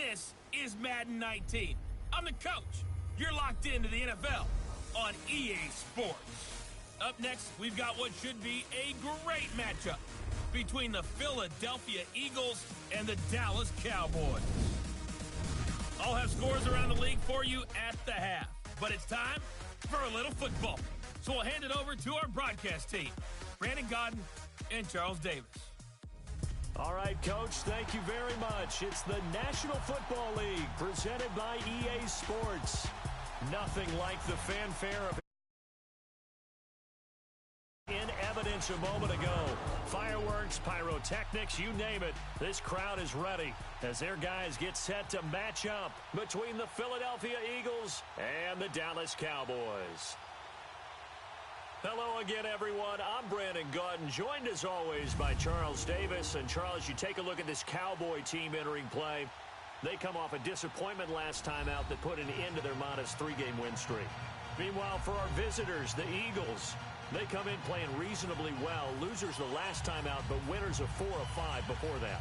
This is Madden 19. I'm the coach. You're locked into the NFL on EA Sports. Up next, we've got what should be a great matchup between the Philadelphia Eagles and the Dallas Cowboys. I'll have scores around the league for you at the half, but it's time for a little football. So we'll hand it over to our broadcast team, Brandon Godden and Charles Davis. All right, Coach, thank you very much. It's the National Football League presented by EA Sports. Nothing like the fanfare of in evidence a moment ago. Fireworks, pyrotechnics, you name it. This crowd is ready as their guys get set to match up between the Philadelphia Eagles and the Dallas Cowboys. Hello again, everyone. I'm Brandon Godden, joined as always by Charles Davis. And Charles, you take a look at this Cowboy team entering play. They come off a disappointment last time out that put an end to their modest 3-game win streak. Meanwhile, for our visitors, the Eagles, they come in playing reasonably well. Losers the last time out, but winners of 4 of 5 before that.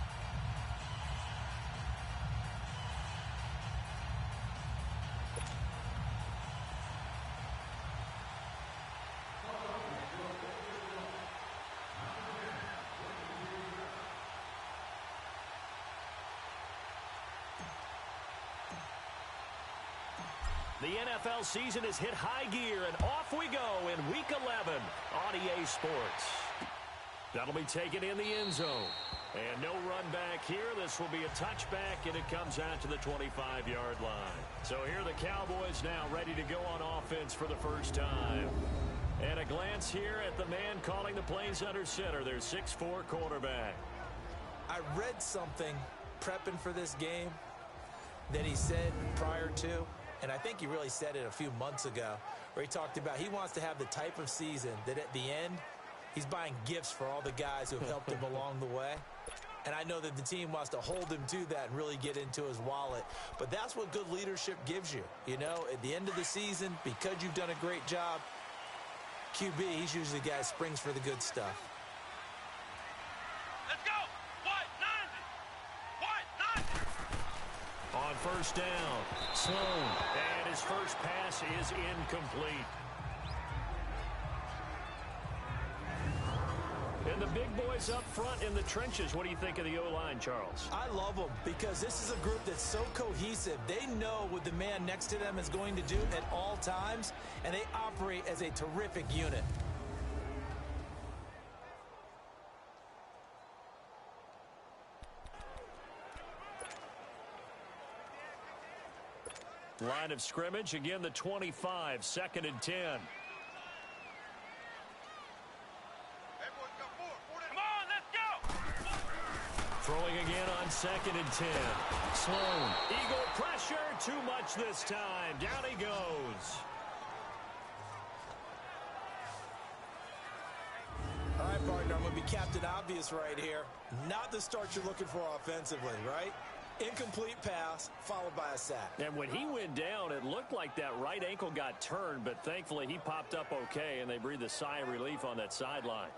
The NFL season has hit high gear, and off we go in Week 11 on EA Sports. That'll be taken in the end zone. And no run back here. This will be a touchback, and it comes out to the 25-yard line. So here are the Cowboys now ready to go on offense for the first time. And a glance here at the man calling the plays under center, their 6'4" quarterback. I read something prepping for this game that he said prior to, and I think he really said it a few months ago, where he talked about he wants to have the type of season that at the end, he's buying gifts for all the guys who have helped him along the way. And I know that the team wants to hold him to that and really get into his wallet. But that's what good leadership gives you. You know, at the end of the season, because you've done a great job, QB, he's usually the guy who springs for the good stuff. Let's go! What? On first down, Sloan, and his first pass is incomplete. And the big boys up front in the trenches, what do you think of the O-line, Charles? I love them because this is a group that's so cohesive. They know what the man next to them is going to do at all times, and they operate as a terrific unit. Line of scrimmage, again the 25, 2nd and 10. Come on, let's go! Throwing again on 2nd and 10. Sloan, Eagle pressure, too much this time. Down he goes. All right, partner, I'm going to be Captain Obvious right here. Not the start you're looking for offensively, right? Incomplete pass, followed by a sack. And when he went down, it looked like that right ankle got turned, but thankfully he popped up okay, and they breathed a sigh of relief on that sideline.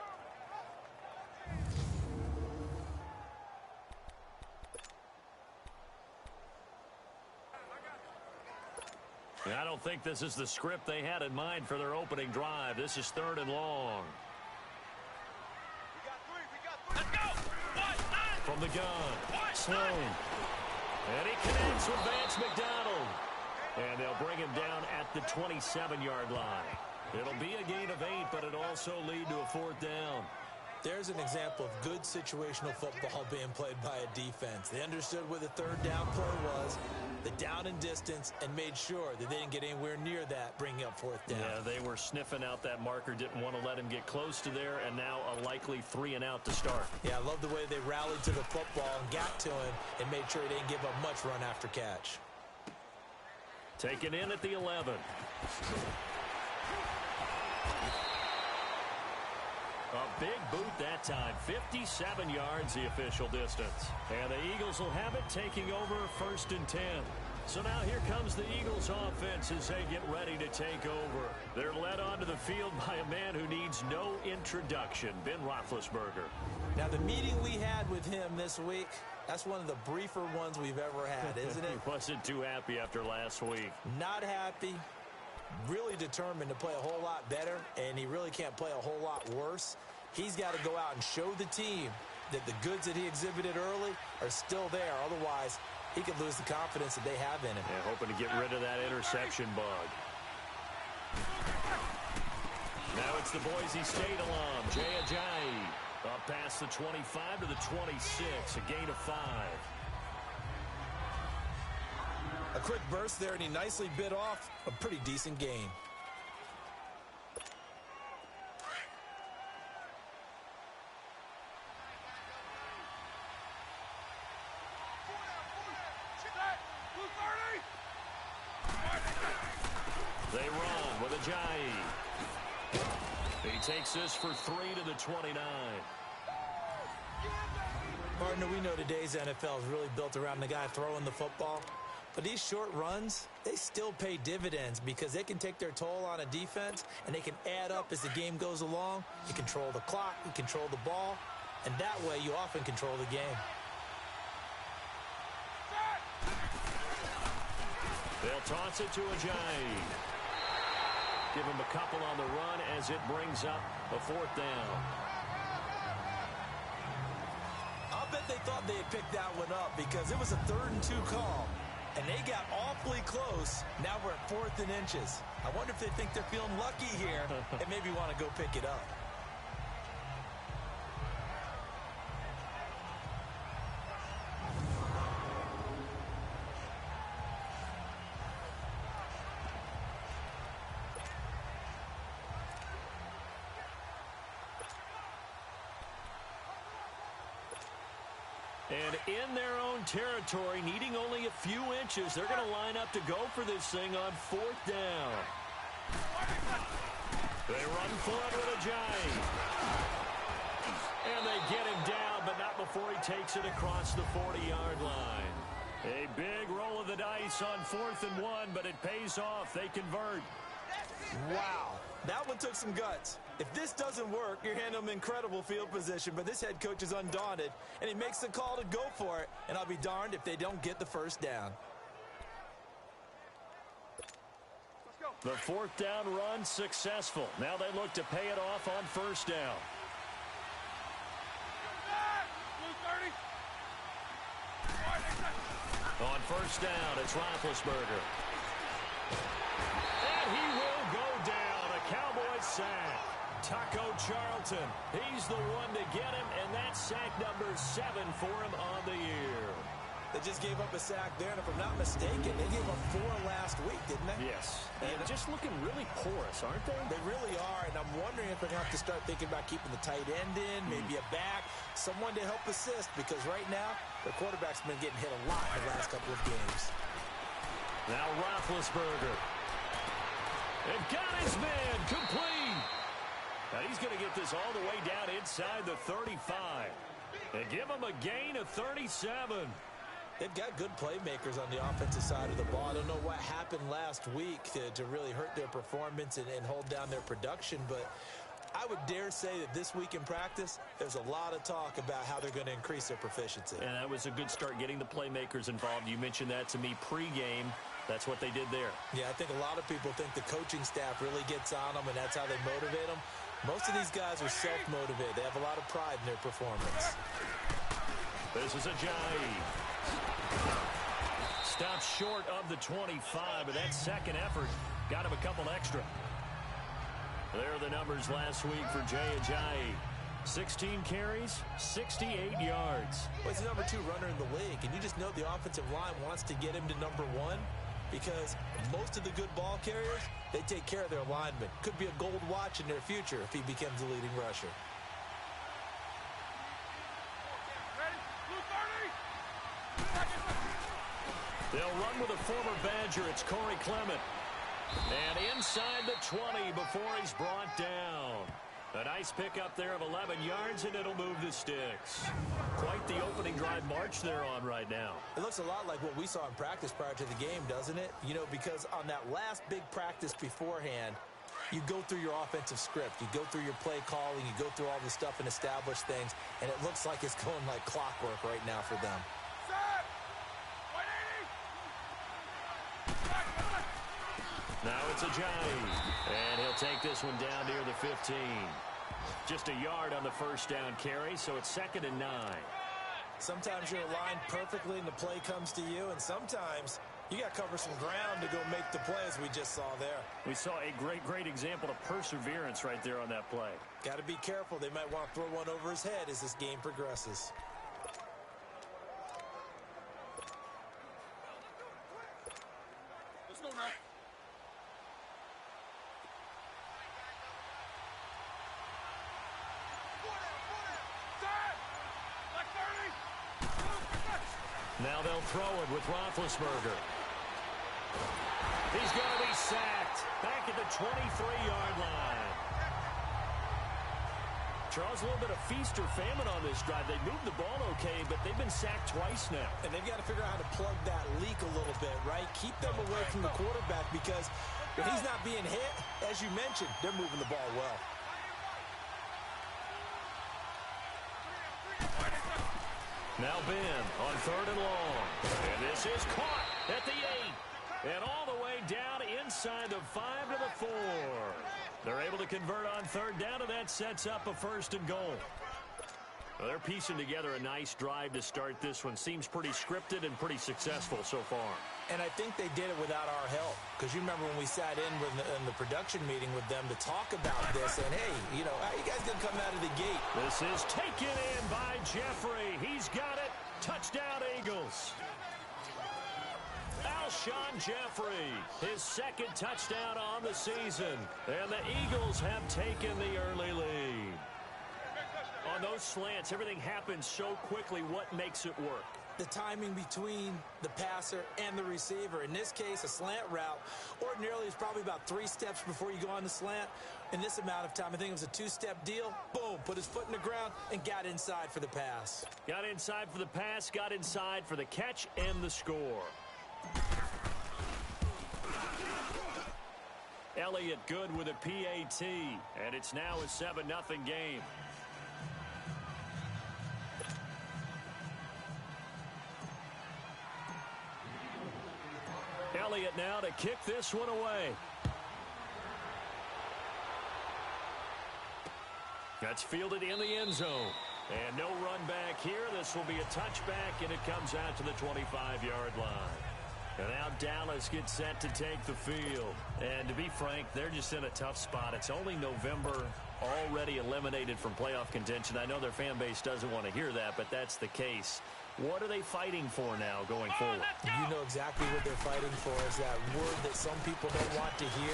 And I don't think this is the script they had in mind for their opening drive. This is 3rd and long. Let's go! From the gun, Sloan. And he connects with Vance McDonald. And they'll bring him down at the 27-yard line. It'll be a gain of 8, but it'll also lead to a 4th down. There's an example of good situational football being played by a defense. They understood where the 3rd down play was, the down and distance, and made sure that they didn't get anywhere near that, bringing up 4th down. Yeah, they were sniffing out that marker, didn't want to let him get close to there, and now a likely 3 and out to start. Yeah, I love the way they rallied to the football and got to him and made sure he didn't give up much run after catch. Taken in at the 11. A big boot that time, 57 yards the official distance. And the Eagles will have it, taking over 1st and 10. So now here comes the Eagles offense as they get ready to take over. They're led onto the field by a man who needs no introduction, Ben Roethlisberger. Now, the meeting we had with him this week, that's one of the briefer ones we've ever had, isn't it? He wasn't too happy after last week. Not happy. Really determined to play a whole lot better, and he really can't play a whole lot worse. He's got to go out and show the team that the goods that he exhibited early are still there. Otherwise, he could lose the confidence that they have in him. Yeah, hoping to get rid of that interception bug. Now it's the Boise State alum, Jay Ajayi. Up past the 25 to the 26, a gain of 5. A quick burst there, and he nicely bit off a pretty decent gain. They run with Ajayi. He takes this for 3 to the 29. Partner, we know today's NFL is really built around the guy throwing the football. But these short runs, they still pay dividends because they can take their toll on a defense, and they can add up as the game goes along. You control the clock, you control the ball, and that way you often control the game. They'll toss it to Ajayi. Give him a couple on the run as it brings up a 4th down. I'll bet they thought they had picked that one up because it was a 3rd and 2 call. And they got awfully close. Now we're at 4th and inches. I wonder if they think they're feeling lucky here and maybe want to go pick it up. And in their own territory, needing only a few inches, they're going to line up to go for this thing on 4th down. They run for it with Ajayi. And they get him down, but not before he takes it across the 40-yard line. A big roll of the dice on 4th and 1, but it pays off. They convert. Wow, that one took some guts. If this doesn't work, you're handing them incredible field position, but this head coach is undaunted, and he makes the call to go for it, and I'll be darned if they don't get the 1st down. The 4th down run successful. Now they look to pay it off on 1st down. On 1st down, it's Roethlisberger. And he will go down. A Cowboys sack. Taco Charlton, he's the one to get him, and that's sack number 7 for him on the year. They just gave up a sack there, and if I'm not mistaken, they gave up 4 last week, didn't they? Yes. And just looking really porous, aren't they? They really are, and I'm wondering if they're going to have to start thinking about keeping the tight end in, maybe a back, someone to help assist, because right now, their quarterback's been getting hit a lot in the last couple of games. Now Roethlisberger. They've got his man complete. Now he's going to get this all the way down inside the 35. And give him a gain of 37. They've got good playmakers on the offensive side of the ball. I don't know what happened last week to really hurt their performance and hold down their production, but I would dare say that this week in practice, there's a lot of talk about how they're going to increase their proficiency. And that was a good start getting the playmakers involved. You mentioned that to me pregame. That's what they did there. Yeah, I think a lot of people think the coaching staff really gets on them, and that's how they motivate them. Most of these guys are self-motivated. They have a lot of pride in their performance. This is Ajayi. Stops short of the 25, but that second effort got him a couple extra. There are the numbers last week for Jay Ajayi. 16 carries, 68 yards. Well, he's the number 2 runner in the league, and you just know the offensive line wants to get him to number 1 because most of the good ball carriers, they take care of their linemen. Could be a gold watch in their future if he becomes the leading rusher. They'll run with a former Badger. It's Corey Clement. And inside the 20 before he's brought down. A nice pickup there of 11 yards, and it'll move the sticks. Quite the opening drive march they're on right now. It looks a lot like what we saw in practice prior to the game, doesn't it? You know, because on that last big practice beforehand, You go through your offensive script. You go through your play calling. You go through all this stuff and establish things, and it looks like it's going like clockwork right now for them. Now it's Ajayi, and he'll take this one down near the 15. Just a yard on the first down carry, so it's 2nd and 9. Sometimes you're aligned perfectly and the play comes to you, and sometimes you got to cover some ground to go make the play, as we just saw there. We saw a great example of perseverance right there on that play. Got to be careful. They might want to throw one over his head as this game progresses. Let's go now. Now they'll throw it with Roethlisberger. He's going to be sacked back at the 23-yard line. Charles, a little bit of feast or famine on this drive. They moved the ball okay, but they've been sacked twice now. And they've got to figure out how to plug that leak a little bit, right? Keep them away from the quarterback, because when he's not being hit, as you mentioned, they're moving the ball well. Now Ben on 3rd and long. And this is caught at the 8. And all the way down inside the 5 to the 4. They're able to convert on 3rd down, and that sets up a 1st and goal. Well, they're piecing together a nice drive to start this one. Seems pretty scripted and pretty successful so far. And I think they did it without our help, because you remember when we sat in the production meeting with them to talk about this, and hey, you know, how you guys going to come out of the gate? This is taken in by Jeffrey. He's got it. Touchdown, Eagles. Alshon Jeffrey, his 2nd touchdown on the season. And the Eagles have taken the early lead. On those slants, everything happens so quickly. What makes it work? The timing between the passer and the receiver. In this case, a slant route ordinarily is probably about 3 steps before you go on the slant. In this amount of time, I think it was a 2-step deal. Boom, put his foot in the ground and got inside for the pass. Got inside for the pass, got inside for the catch and the score. Elliott good with a PAT, and it's now a 7-0 game. Elliott now to kick this one away. That's fielded in the end zone. And no run back here. This will be a touchback, and it comes out to the 25-yard line. And now Dallas gets set to take the field. And to be frank, they're just in a tough spot. It's only November, already eliminated from playoff contention. I know their fan base doesn't want to hear that, but that's the case. What are they fighting for now going forward? You know exactly what they're fighting for, is that word that some people don't want to hear,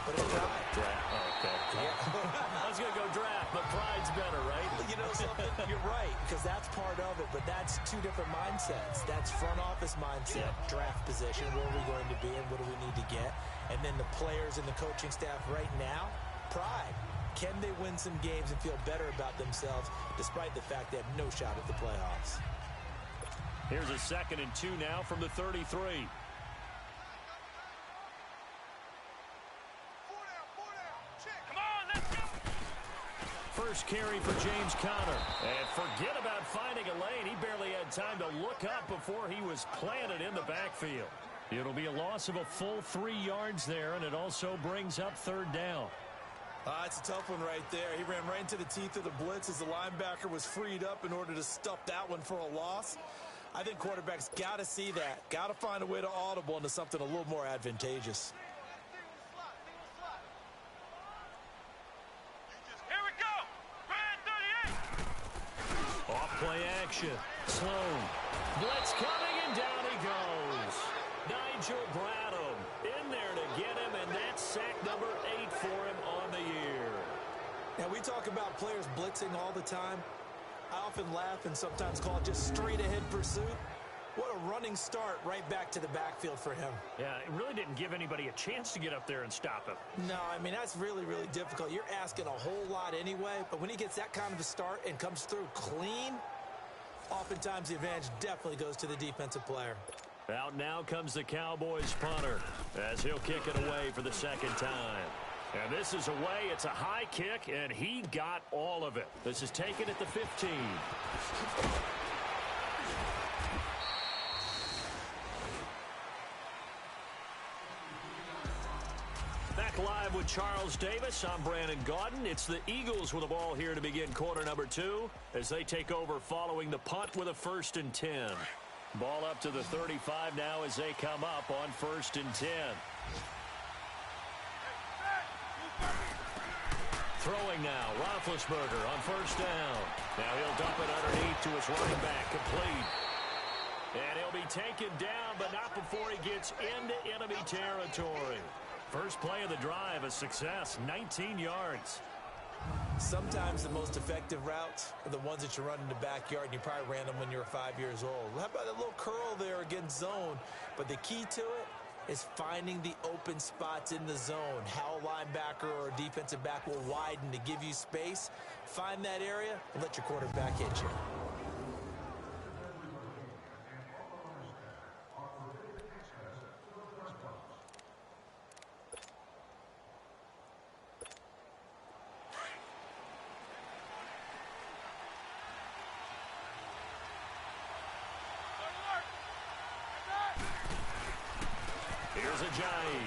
but it's pride. Draft. Oh, okay. Yeah. I was going to go draft, but pride's better, right? You know something? You're right, because that's part of it, but that's 2 different mindsets. That's front office mindset, draft position, where are we going to be and what do we need to get? And then the players and the coaching staff right now, pride. Can they win some games and feel better about themselves despite the fact they have no shot at the playoffs? Here's a 2nd and 2 now from the 33. First carry for James Conner. And forget about finding a lane. He barely had time to look up before he was planted in the backfield. It'll be a loss of a full 3 yards there, and it also brings up 3rd down. It's a tough one right there. He ran right into the teeth of the blitz as the linebacker was freed up in order to stuff that one for a loss. I think quarterbacks got to see that. Got to find a way to audible into something a little more advantageous. Here we go. Bad 38. Off play action. Sloan. Blitz coming, and down he goes. Nigel Bradham in there to get him, and that's sack number 8 for him on the year. Now, we talk about players blitzing all the time. I often laugh and sometimes call it just straight-ahead pursuit. What a running start right back to the backfield for him. Yeah, it really didn't give anybody a chance to get up there and stop him. No, I mean, that's really, really difficult. You're asking a whole lot anyway, but when he gets that kind of a start and comes through clean, oftentimes the advantage definitely goes to the defensive player. Out now comes the Cowboys punter as he'll kick it away for the 2nd time. And this is away. It's a high kick, and he got all of it. This is taken at the 15. Back live with Charles Davis. I'm Brandon Gaudin. It's the Eagles with the ball here to begin quarter number 2 as they take over following the punt with a 1st and 10. Ball up to the 35 now as they come up on 1st and 10. Throwing now, Roethlisberger on 1st down. Now he'll dump it underneath to his running back, complete. And he'll be taken down, but not before he gets into enemy territory. First play of the drive, a success, 19 yards. Sometimes the most effective routes are the ones that you run in the backyard, and you probably ran them when you were 5 years old. How about that little curl there against zone? But the key to it is finding the open spots in the zone. How a linebacker or a defensive back will widen to give you space. Find that area and let your quarterback hit you. Here's Ajayi.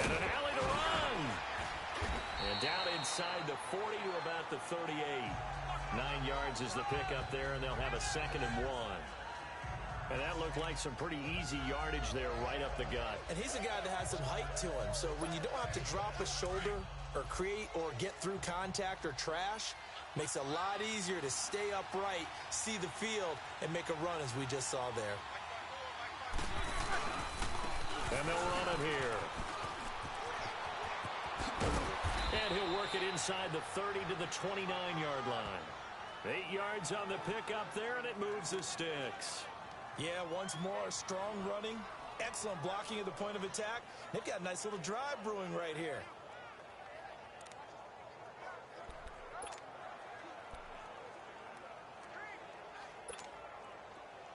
And an alley to run. And down inside the 40 to about the 38. 9 yards is the pickup there, and they'll have a 2nd and 1. And that looked like some pretty easy yardage there right up the gut. And he's a guy that has some height to him. So when you don't have to drop a shoulder or create or get through contact or trash, makes it a lot easier to stay upright, see the field, and make a run as we just saw there. And they'll run him here. And he'll work it inside the 30 to the 29-yard line. 8 yards on the pickup there, and it moves the sticks. Yeah, once more, strong running, excellent blocking at the point of attack. They've got a nice little drive brewing right here.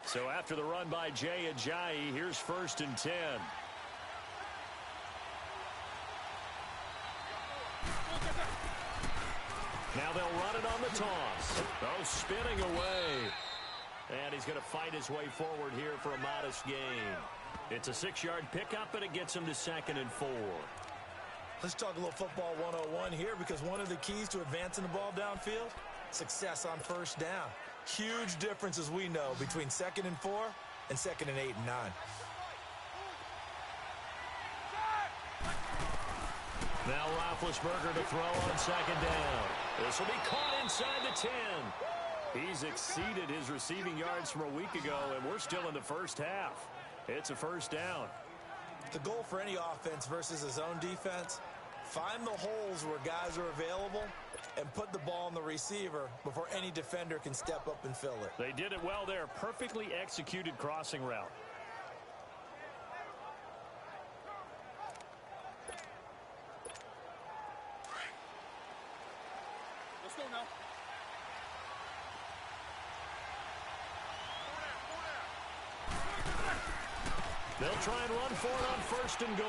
So after the run by Jay Ajayi, here's 1st and 10. Now they'll run it on the toss. Oh, spinning away. And he's going to fight his way forward here for a modest gain. It's a 6-yard pickup, and it gets him to 2nd and 4. Let's talk a little football 101 here, because one of the keys to advancing the ball downfield, success on 1st down. Huge difference, as we know, between 2nd and 4 and 2nd and 8 and 9. Now Roethlisberger to throw on 2nd down. This will be caught inside the 10. He's exceeded his receiving yards from a week ago, and we're still in the 1st half. It's a 1st down. The goal for any offense versus a zone defense, find the holes where guys are available and put the ball on the receiver before any defender can step up and fill it. They did it well there. Perfectly executed crossing route. Let's go now. They'll try and run for it on 1st and goal.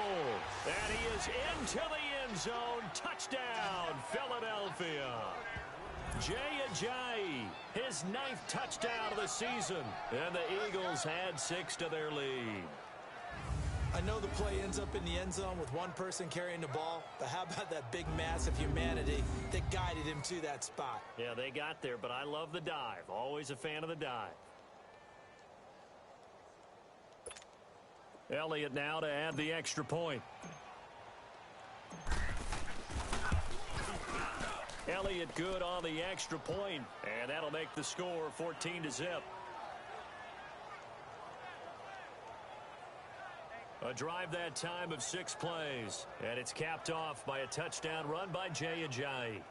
And he is into the end zone. Touchdown, Philadelphia. Jay Ajayi, his 9th touchdown of the season. And the Eagles had 6 to their lead. I know the play ends up in the end zone with one person carrying the ball, but how about that big mass of humanity that guided him to that spot? Yeah, they got there, but I love the dive. Always a fan of the dive. Elliott now to add the extra point. Elliott good on the extra point, and that'll make the score 14-0. A drive that time of 6 plays, and it's capped off by a touchdown run by Jay Ajayi.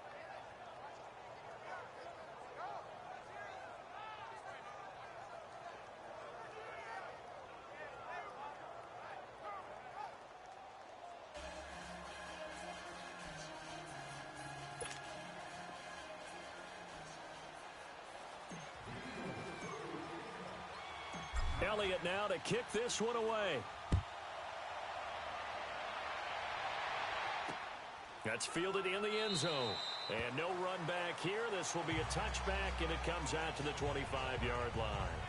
Elliott now to kick this one away. That's fielded in the end zone. And no run back here. This will be a touchback, and it comes out to the 25-yard line.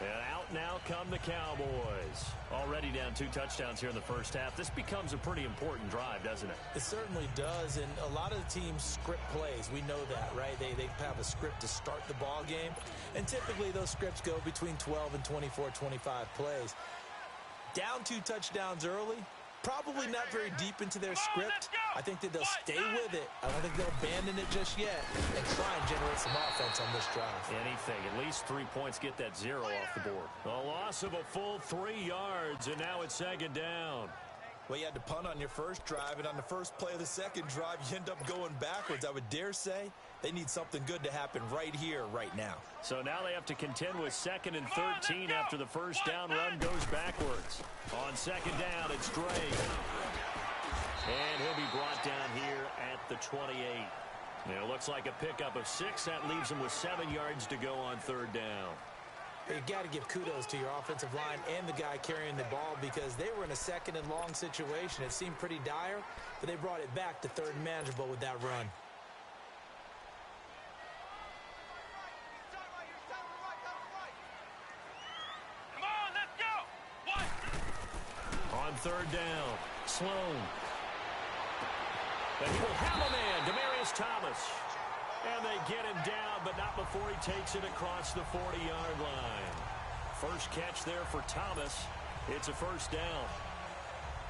And out now come the Cowboys. Already down 2 touchdowns here in the first half. This becomes a pretty important drive, doesn't it? It certainly does, and a lot of the teams script plays. We know that, right? They have a script to start the ball game, and typically those scripts go between 12 and 24, 25 plays. Down 2 touchdowns early, probably not very deep into their script. I think that they'll stay with it. I don't think they'll abandon it just yet and try and generate some offense on this drive. Anything. At least 3 points, get that 0 off the board. A loss of a full 3 yards, and now it's second down. Well, you had to punt on your first drive, and on the first play of the second drive, you end up going backwards. I would dare say they need something good to happen right here, right now. So now they have to contend with 2nd and 13 after the first down run goes backwards. On second down, it's Drake. And he'll be brought down here at the 28. It looks like a pickup of 6. That leaves him with 7 yards to go on third down. You got to give kudos to your offensive line and the guy carrying the ball because they were in a 2nd and long situation. It seemed pretty dire, but they brought it back to 3rd and manageable with that run. Come on, let's go. On third down, Sloan. And he will have a man, Demaryius Thomas. And they get him down, but not before he takes it across the 40-yard line. First catch there for Thomas. It's a first down.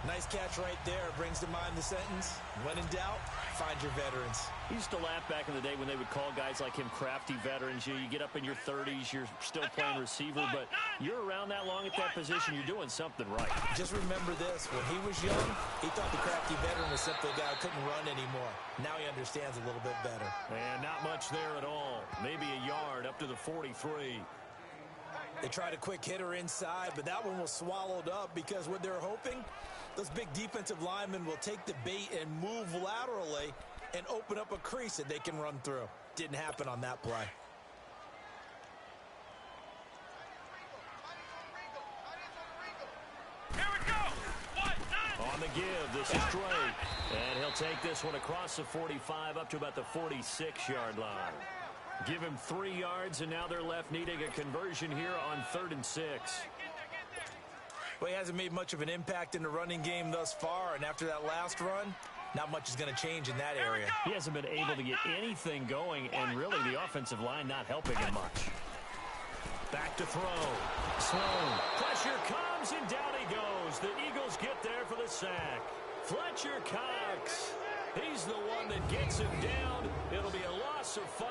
Nice catch right there. Brings to mind the sentence, when in doubt, find your veterans. I used to laugh back in the day when they would call guys like him crafty veterans. You get up in your 30s, you're still playing receiver, but you're around that long at that position, you're doing something right. Just remember this. When he was young, he thought the crafty veteran was simply a guy who couldn't run anymore. Now he understands a little bit better. And not much there at all. Maybe a yard up to the 43. They tried a quick hitter inside, but that one was swallowed up because what they're hoping, those big defensive linemen will take the bait and move laterally and open up a crease that they can run through. Didn't happen on that play. Here we go. On the give, this is Drake. And he'll take this one across the 45 up to about the 46-yard line. Give him 3 yards, and now they're left needing a conversion here on 3rd and 6. Well, he hasn't made much of an impact in the running game thus far, and after that last run, not much is going to change in that area. He hasn't been able to get anything going, and really the offensive line not helping him much. Back to throw. Sloan. Pressure comes, and down he goes. The Eagles get there for the sack. Fletcher Cox. He's the one that gets him down. It'll be a loss of 5,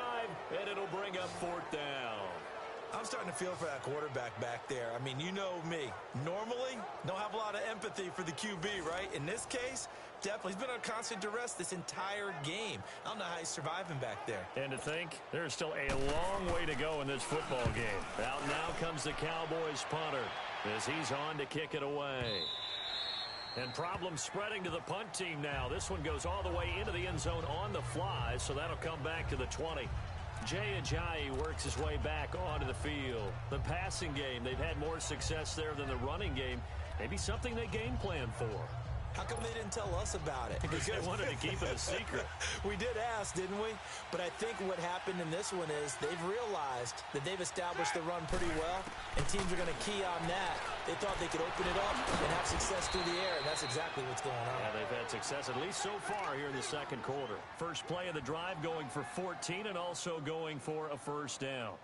and it'll bring up 4th down. I'm starting to feel for that quarterback back there. I mean, you know me. Normally, don't have a lot of empathy for the QB, right? In this case, definitely. He's been on constant duress this entire game. I don't know how he's surviving back there. And to think, there's still a long way to go in this football game. Out now comes the Cowboys punter as he's on to kick it away. And problems spreading to the punt team now. This one goes all the way into the end zone on the fly, so that'll come back to the 20. Jay Ajayi works his way back onto the field. The passing game, they've had more success there than the running game. Maybe something they game plan for. How come they didn't tell us about it? Because they wanted to keep it a secret. We did ask, didn't we? But I think what happened in this one is they've realized that they've established the run pretty well, and teams are going to key on that. They thought they could open it up and have success through the air, and that's exactly what's going on. Yeah, they've had success at least so far here in the second quarter. First play of the drive going for 14 and also going for a first down.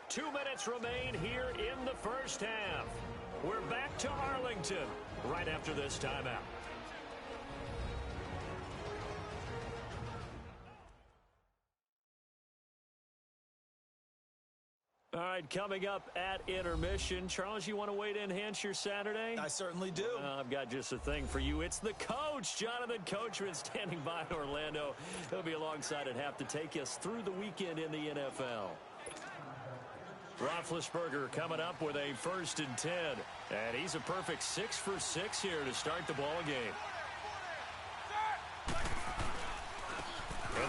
Two minutes remain here in the first half. We're back to Arlington right after this timeout. All right, coming up at intermission. Charles, you want to wait to enhance your Saturday? I certainly do. I've got just a thing for you. It's the coach, Jonathan Coachman, standing by in Orlando. He'll be alongside at half to take us through the weekend in the NFL. Roethlisberger coming up with a 1st and 10. And he's a perfect 6 for 6 here to start the ball game.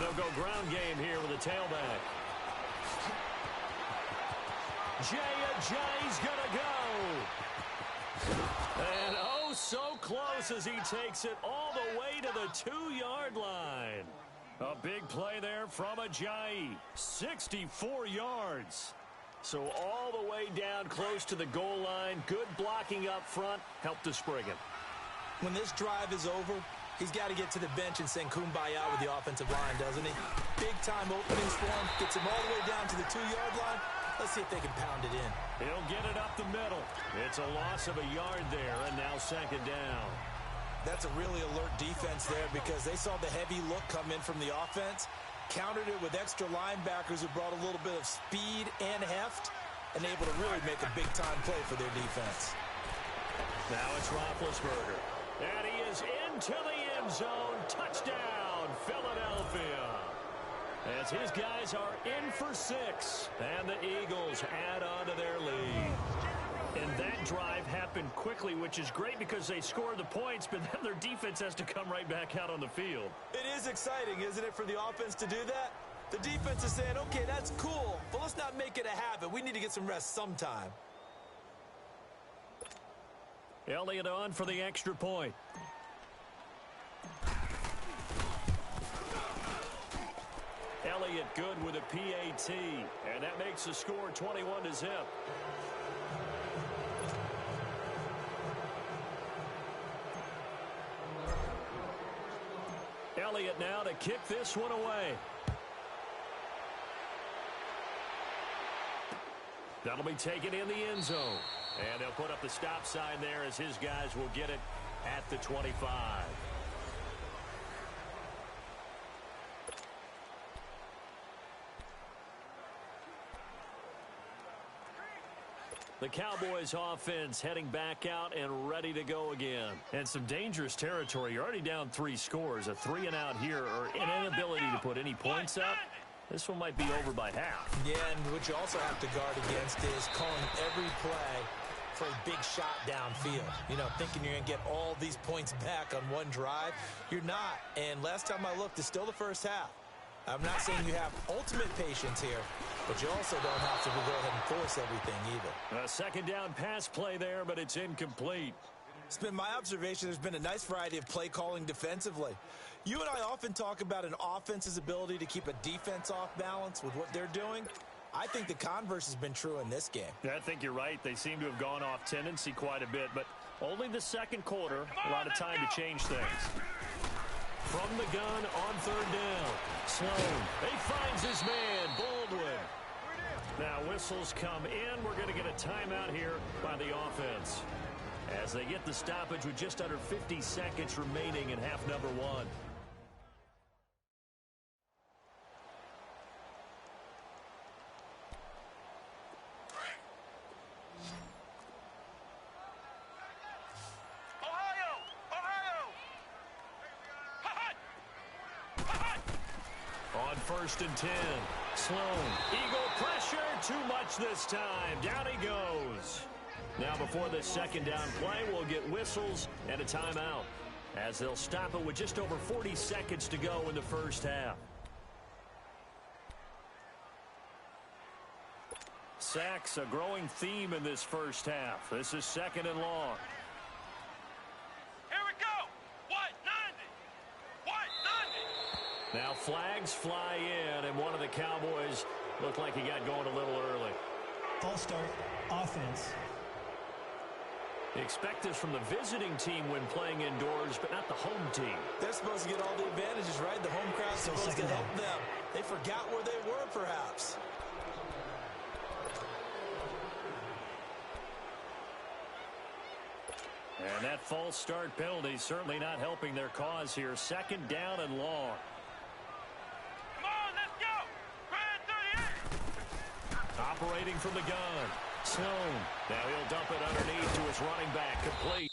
And they'll go ground game here with a tailback. Jay's going to go. And oh, so close as he takes it all the way to the 2-yard line. A big play there from Ajayi. 64 yards. So all the way down close to the goal line. Good blocking up front. Helped to spring it. When this drive is over, he's got to get to the bench and sing kumbaya with the offensive line, doesn't he? Big-time openings for him. Gets him all the way down to the 2-yard line. Let's see if they can pound it in. He'll get it up the middle. It's a loss of a yard there, and now second down. That's a really alert defense there because they saw the heavy look come in from the offense, countered it with extra linebackers who brought a little bit of speed and heft, and able to really make a big-time play for their defense. Now it's Roethlisberger. And he is into the end zone. Touchdown, Philadelphia. As his guys are in for 6. And the Eagles add on to their lead. And that drive happened quickly, which is great because they scored the points, but then their defense has to come right back out on the field. It is exciting, isn't it, for the offense to do that? The defense is saying, okay, that's cool, but let's not make it a habit. We need to get some rest sometime. Elliott on for the extra point. Elliott good with a PAT, and that makes the score 21-0. Elliott now to kick this one away. That'll be taken in the end zone. And they'll put up the stop sign there as his guys will get it at the 25. The Cowboys offense heading back out and ready to go again. And some dangerous territory. You're already down 3 scores. A 3-and-out here or an inability to put any points up. This one might be over by half. Yeah, and what you also have to guard against is calling every play for a big shot downfield. You know, thinking you're going to get all these points back on one drive. You're not. And last time I looked, it's still the first half. I'm not saying you have ultimate patience here, but you also don't have to go ahead and force everything either. A second down pass play there, but it's incomplete. It's been my observation there's been a nice variety of play calling defensively. You and I often talk about an offense's ability to keep a defense off balance with what they're doing. I think the converse has been true in this game. Yeah, I think you're right. They seem to have gone off tendency quite a bit, but only the second quarter, a lot of time to change things. From the gun on third down, Sloan. He finds his man, Baldwin. Now whistles come in. We're going to get a timeout here by the offense as they get the stoppage with just under 50 seconds remaining in half number 1. First and 10. Sloan. Eagle pressure. Too much this time. Down he goes. Now before this second down play, we'll get whistles and a timeout as they'll stop it with just over 40 seconds to go in the first half. Sacks, a growing theme in this first half. This is second and long. Now flags fly in, and one of the Cowboys looked like he got going a little early. False start, offense. Expect this from the visiting team when playing indoors, but not the home team. They're supposed to get all the advantages, right? The home crowd's supposed to help them. They forgot where they were, perhaps. And that false start penalty certainly not helping their cause here. Second down and long. Operating from the gun. Sloan. Now he'll dump it underneath to his running back. Complete.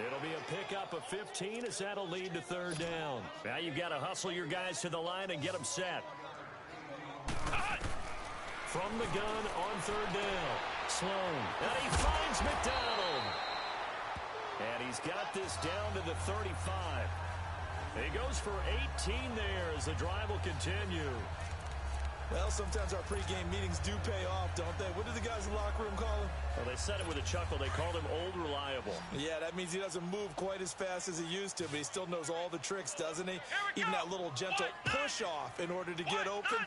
It'll be a pickup of 15 as that'll lead to third down. Now you've got to hustle your guys to the line and get them set. From the gun on third down. Sloan. And he finds McDonald. And he's got this down to the 35. He goes for 18 there as the drive will continue. Well, sometimes our pregame meetings do pay off, don't they? What do the guys in the locker room call him? Well, they said it with a chuckle. They called him Old Reliable. Yeah, that means he doesn't move quite as fast as he used to, but he still knows all the tricks, doesn't he? Even that little gentle push-off in order to get open.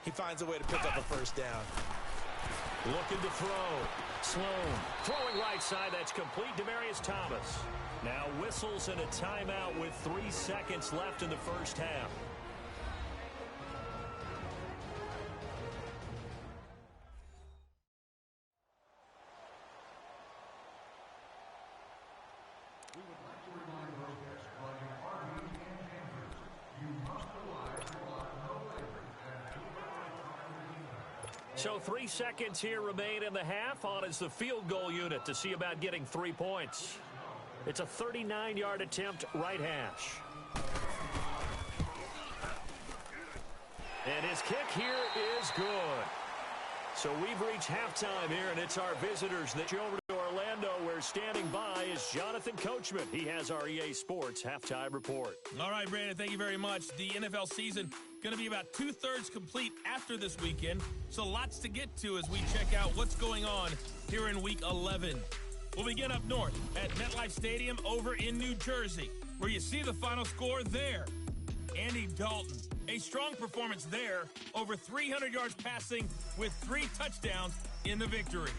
He finds a way to pick up a first down. Looking to throw. Sloan throwing right side. That's complete. Demaryius Thomas. Now whistles and a timeout with 3 seconds left in the first half. So 3 seconds here remain in the half. On is the field goal unit to see about getting 3 points. It's a 39-yard attempt, right hash. And his kick here is good. So we've reached halftime here, and it's our visitors that go over to Orlando, where standing by is Jonathan Coachman. He has our EA Sports halftime report. All right, Brandon, thank you very much. The NFL season going to be about 2/3 complete after this weekend, so lots to get to as we check out what's going on here in Week 11. We'll begin up north at MetLife Stadium over in New Jersey, where you see the final score there. Andy Dalton, a strong performance there, over 300 yards passing with 3 touchdowns in the victory.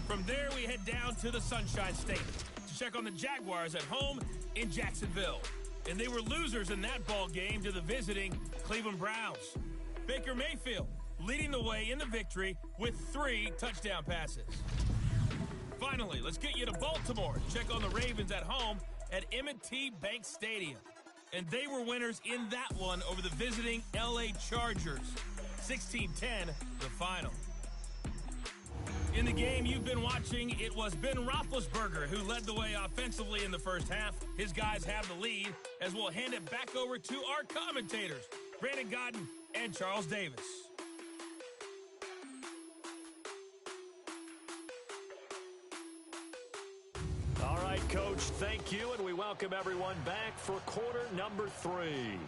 From there, we head down to the Sunshine State to check on the Jaguars at home in Jacksonville. And they were losers in that ball game to the visiting Cleveland Browns. Baker Mayfield leading the way in the victory with 3 touchdown passes. Finally, let's get you to Baltimore to check on the Ravens at home at M&T Bank Stadium. And they were winners in that one over the visiting L.A. Chargers. 16-10, the final. In the game you've been watching, it was Ben Roethlisberger who led the way offensively in the first half. His guys have the lead as we'll hand it back over to our commentators, Brandon Godden and Charles Davis. All right, Coach, thank you, and we welcome everyone back for quarter number 3.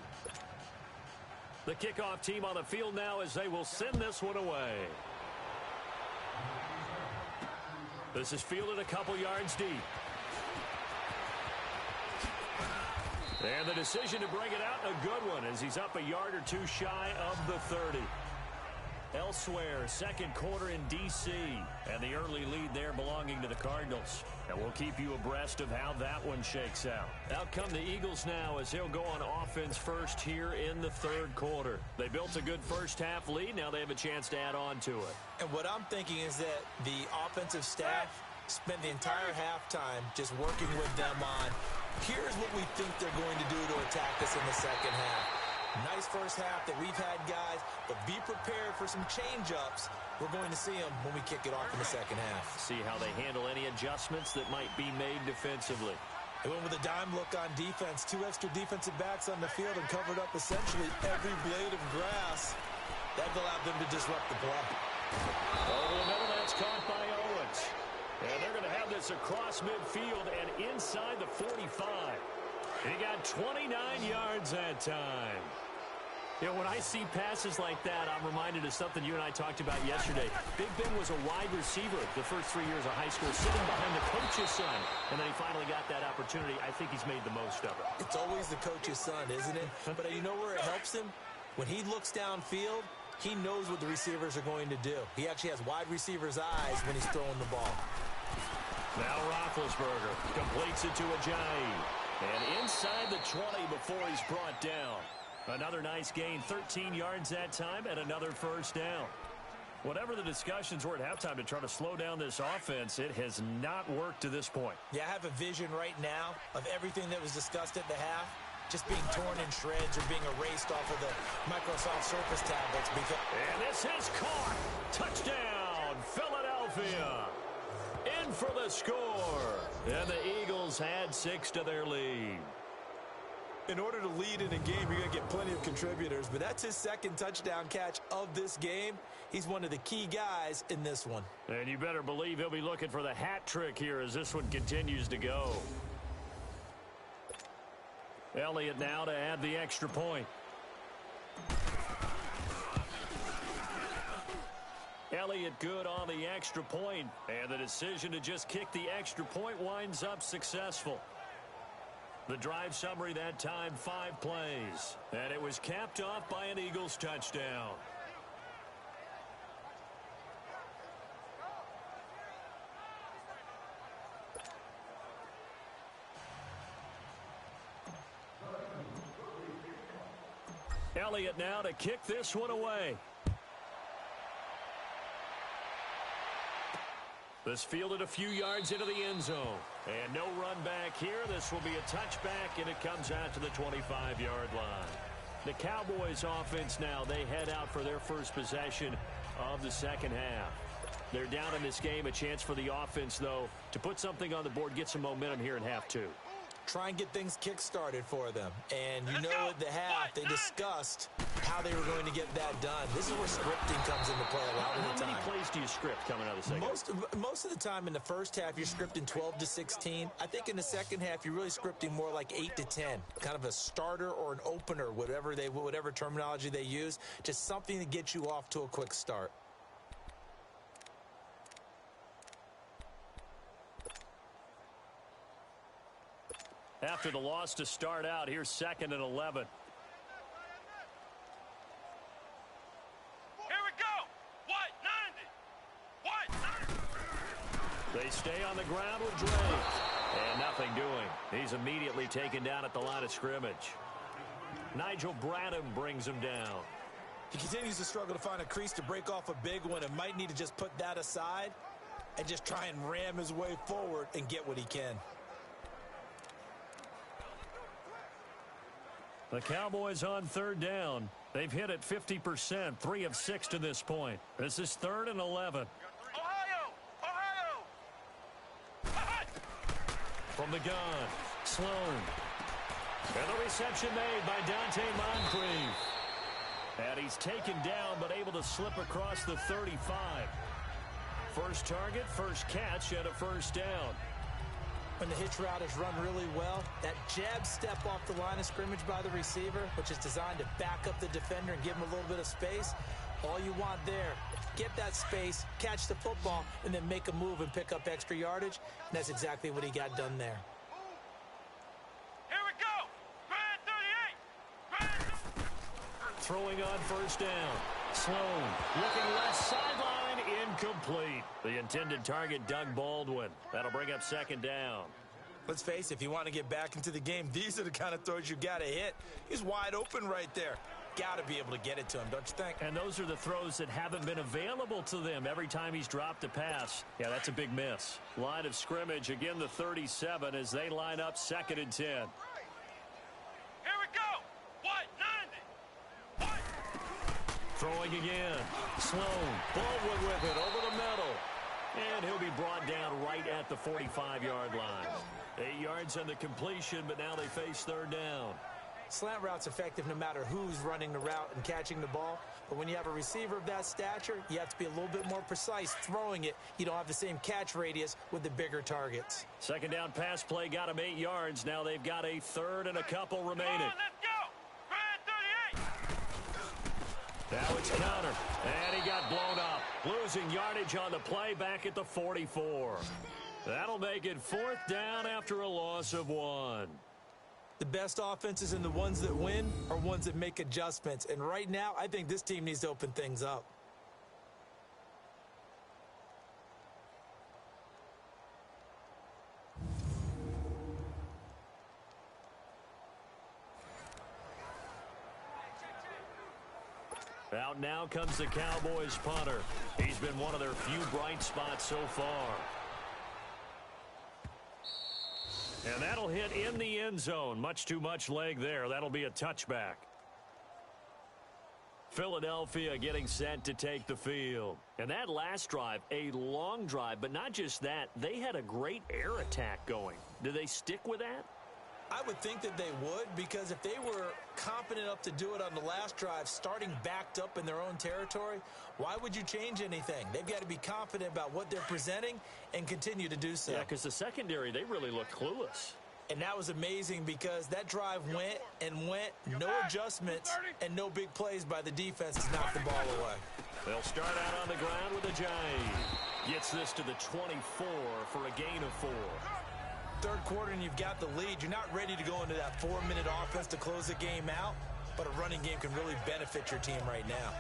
The kickoff team on the field now as they will send this one away. This is fielded a couple yards deep. And the decision to bring it out, a good one, as he's up a yard or 2 shy of the 30. Elsewhere, second quarter in D.C., and the early lead there belonging to the Cardinals. And we'll keep you abreast of how that one shakes out. Out come the Eagles now as they'll go on offense first here in the third quarter. They built a good first half lead. Now they have a chance to add on to it. And what I'm thinking is that the offensive staff spent the entire halftime just working with them on, here's what we think they're going to do to attack us in the second half. Nice first half that we've had, guys, but be prepared for some change-ups. We're going to see them when we kick it off in the second half. See how they handle any adjustments that might be made defensively. They went with a dime look on defense. 2 extra defensive backs on the field and covered up essentially every blade of grass. That allowed them to disrupt the play. Over the middle, that's caught by Owens. And they're going to have this across midfield and inside the 45. He got 29 yards that time. You know, when I see passes like that, I'm reminded of something you and I talked about yesterday. Big Ben was a wide receiver the first 3 years of high school, sitting behind the coach's son. And then he finally got that opportunity. I think he's made the most of it. It's always the coach's son, isn't it? But you know where it helps him? When he looks downfield, he knows what the receivers are going to do. He actually has wide receivers' eyes when he's throwing the ball. Now Roethlisberger completes it to Ajayi. And inside the 20 before he's brought down. Another nice gain, 13 yards that time, and another first down. Whatever the discussions were at halftime to try to slow down this offense, it has not worked to this point. Yeah, I have a vision right now of everything that was discussed at the half just being torn in shreds or being erased off of the Microsoft Surface tablets. And this is caught. Touchdown, Philadelphia. in for the score. And the Eagles add 6 to their lead. In order to lead in a game, you're going to get plenty of contributors, but that's his second touchdown catch of this game. He's one of the key guys in this one. And you better believe he'll be looking for the hat trick here as this one continues to go. Elliott now to add the extra point. Elliott good on the extra point, and the decision to just kick the extra point winds up successful. The drive summary that time, 5 plays, and it was capped off by an Eagles touchdown. Elliott now to kick this one away. This fielded a few yards into the end zone. And no run back here. This will be a touchback, and it comes out to the 25-yard line. The Cowboys offense now, they head out for their first possession of the second half. They're down in this game. A chance for the offense, though, to put something on the board, get some momentum here in half 2. Try and get things kick-started for them. And you know at the half, they discussed how they were going to get that done. This is where scripting comes into play a lot of the time. How many plays do you script coming out of the second half? Most of the time in the first half, you're scripting 12 to 16. I think in the second half, you're really scripting more like 8 to 10. Kind of a starter or an opener, whatever terminology they use. Just something to get you off to a quick start. After the loss to start out, here's 2nd and 11. Here we go. What? 90. What? 90. They stay on the ground with Drake. And nothing doing. He's immediately taken down at the line of scrimmage. Nigel Bradham brings him down. He continues to struggle to find a crease to break off a big one and might need to just put that aside and just try and ram his way forward and get what he can. The Cowboys on 3rd down. They've hit it 50%, 3 of 6 to this point. This is 3rd and 11. Ohio! From the gun, Sloan. And the reception made by Dante Moncrief. And he's taken down, but able to slip across the 35. First target, first catch, and a first down. When the hitch route is run really well, that jab step off the line of scrimmage by the receiver, which is designed to back up the defender and give him a little bit of space, all you want there, get that space, catch the football, and then make a move and pick up extra yardage, and that's exactly what he got done there. Here we go. Grand 38. Throwing on first down. Sloan looking left sideline. Incomplete. The intended target, Doug Baldwin. That'll bring up 2nd down. Let's face it, if you want to get back into the game, these are the kind of throws you got to hit. He's wide open right there. Got to be able to get it to him, don't you think? And those are the throws that haven't been available to them every time he's dropped a pass. Yeah, that's a big miss. Line of scrimmage, again the 37 as they line up 2nd and 10. Here we go. What? 90. What? Throwing again. Sloan. Baldwin with it over the middle. And he'll be brought down right at the 45-yard line. 8 yards on the completion, but now they face 3rd down. Slant route's effective no matter who's running the route and catching the ball. But when you have a receiver of that stature, you have to be a little bit more precise throwing it. You don't have the same catch radius with the bigger targets. 2nd down pass play got him 8 yards. Now they've got a 3rd and a couple remaining. Come on, let's go. Grand 38. Now it's counter. And he got blown up. Losing yardage on the play back at the 44. That'll make it 4th down after a loss of 1. The best offenses and the ones that win are ones that make adjustments. And right now, I think this team needs to open things up. Out now comes the Cowboys punter. He's been one of their few bright spots so far. And that'll hit in the end zone. Much too much leg there. That'll be a touchback. Philadelphia getting set to take the field. And that last drive, a long drive, but not just that, they had a great air attack going. Do they stick with that? I would think that they would, because if they were confident enough to do it on the last drive, starting backed up in their own territory, why would you change anything? They've got to be confident about what they're presenting and continue to do so. Yeah, because the secondary, they really looked clueless. And that was amazing because that drive went and went, no adjustments, and no big plays by the defense to knock the ball away. They'll start out on the ground with Ajayi. Gets this to the 24 for a gain of 4. Third quarter and you've got the lead. You're not ready to go into that 4-minute offense to close the game out, but a running game can really benefit your team right now.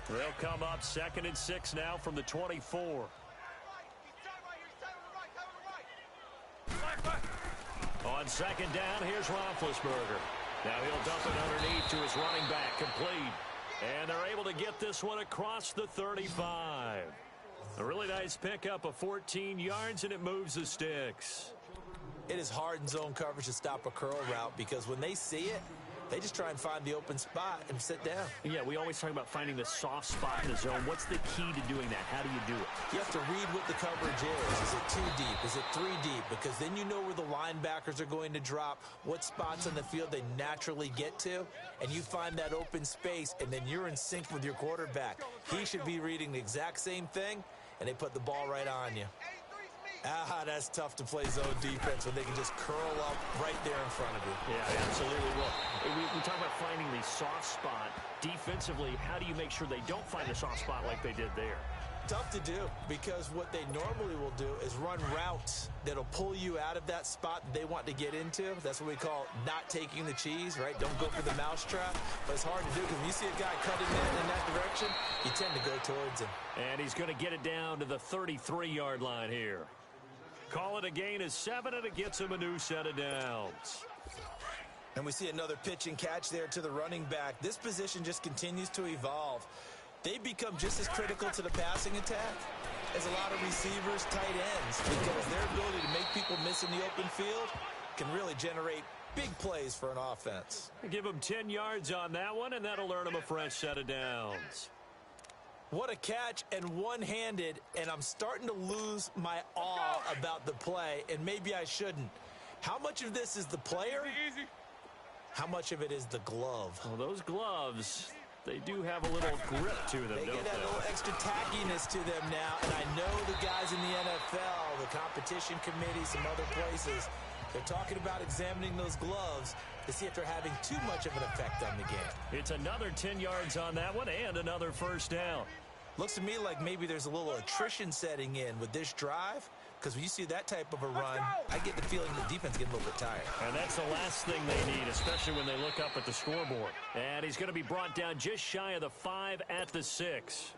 They'll come up 2nd and 6 now from the 24. On 2nd down, here's Roethlisberger. Now he'll dump it underneath to his running back, complete. And they're able to get this one across the 35. A really nice pickup of 14 yards, and it moves the sticks. It is hard in zone coverage to stop a curl route because when they see it, they just try and find the open spot and sit down. Yeah, we always talk about finding the soft spot in the zone. What's the key to doing that? How do you do it? You have to read what the coverage is. Is it 2 deep? Is it 3 deep? Because then you know where the linebackers are going to drop, what spots on the field they naturally get to, and you find that open space, and then you're in sync with your quarterback. He should be reading the exact same thing, and they put the ball right on you. That's tough to play zone defense when they can just curl up right there in front of you. Yeah, absolutely. Well, we talk about finding the soft spot. Defensively, how do you make sure they don't find the soft spot like they did there? Tough to do, because what they normally will do is run routes that'll pull you out of that spot that they want to get into. That's what we call not taking the cheese, right? Don't go for the mousetrap. But it's hard to do because when you see a guy cutting in that direction, you tend to go towards him. And he's going to get it down to the 33-yard line here. Call it a gain of 7, and it gets him a new set of downs. And we see another pitch and catch there to the running back. This position just continues to evolve. They become just as critical to the passing attack as a lot of receivers, tight ends, because their ability to make people miss in the open field can really generate big plays for an offense. Give him 10 yards on that one, and that'll earn him a fresh set of downs. What a catch, and one-handed, and I'm starting to lose my awe about the play, and maybe I shouldn't. How much of this is the player? How much of it is the glove? Well, those gloves, they do have a little grip to them, They don't get that little extra tackiness to them now, and I know the guys in the NFL, the competition committee, some other places, they're talking about examining those gloves to see if they're having too much of an effect on the game. It's another 10 yards on that one and another first down. Looks to me like maybe there's a little attrition setting in with this drive, because when you see that type of a run, I get the feeling the defense getting a little bit tired. And that's the last thing they need, especially when they look up at the scoreboard. And he's going to be brought down just shy of the 5 at the 6.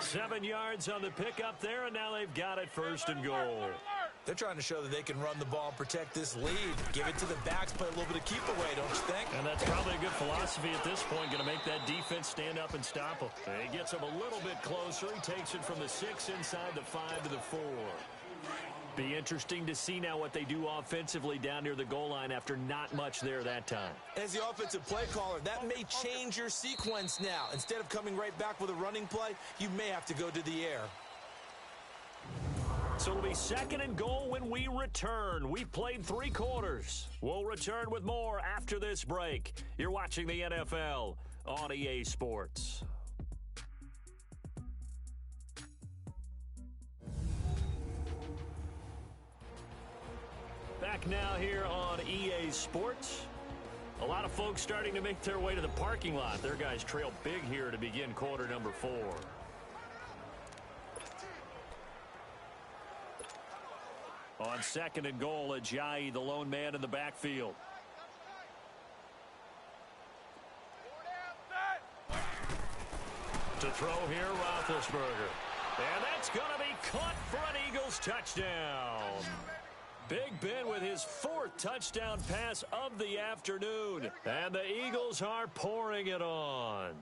7 yards on the pickup there, and now they've got it 1st and goal. They're trying to show that they can run the ball and protect this lead. Give it to the backs, play a little bit of keep away, don't you think? And that's probably a good philosophy at this point, going to make that defense stand up and stop them. And he gets them a little bit closer. He takes it from the 6 inside the 5 to the 4. Be interesting to see now what they do offensively down near the goal line after not much there that time. As the offensive play caller, that may change your sequence now. Instead of coming right back with a running play, you may have to go to the air. So it'll be 2nd and goal when we return. We've played 3 quarters. We'll return with more after this break. You're watching the NFL on EA Sports. Back now here on EA Sports. A lot of folks starting to make their way to the parking lot. Their guys trail big here to begin quarter number 4. On 2nd and goal, Ajayi, the lone man in the backfield. To throw here, Roethlisberger. And that's going to be caught for an Eagles touchdown. Big Ben with his 4th touchdown pass of the afternoon. And the Eagles are pouring it on.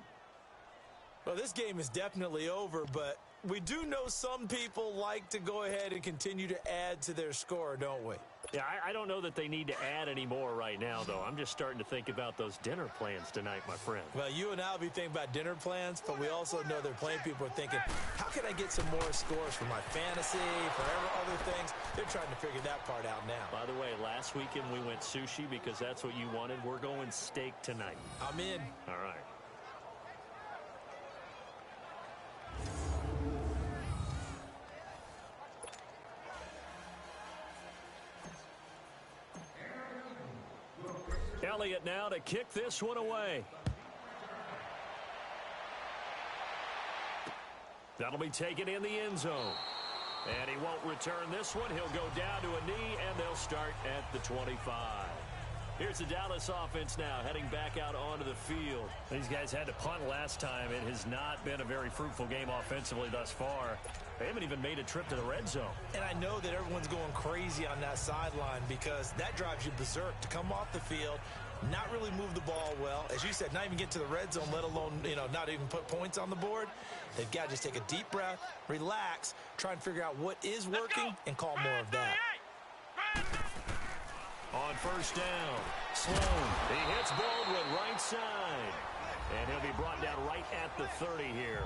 Well, this game is definitely over, but we do know some people like to go ahead and continue to add to their score, don't we? Yeah, I don't know that they need to add any more right now, though. I'm just starting to think about those dinner plans tonight, my friend. Well, you and I will be thinking about dinner plans, but we also know they're playing people are thinking, how can I get some more scores for my fantasy, for other things? They're trying to figure that part out now. By the way, last weekend we went sushi because that's what you wanted. We're going steak tonight. I'm in. All right. Elliott now to kick this one away. That'll be taken in the end zone. And he won't return this one. He'll go down to a knee, and they'll start at the 25. Here's the Dallas offense now, heading back out onto the field. These guys had to punt last time. It has not been a very fruitful game offensively thus far. They haven't even made a trip to the red zone. And I know that everyone's going crazy on that sideline because that drives you berserk to come off the field, not really move the ball well. As you said, not even get to the red zone, let alone, not even put points on the board. They've got to just take a deep breath, relax, try and figure out what is working, and call more of that. On first down, Sloan. He hits Baldwin right side. And he'll be brought down right at the 30 here.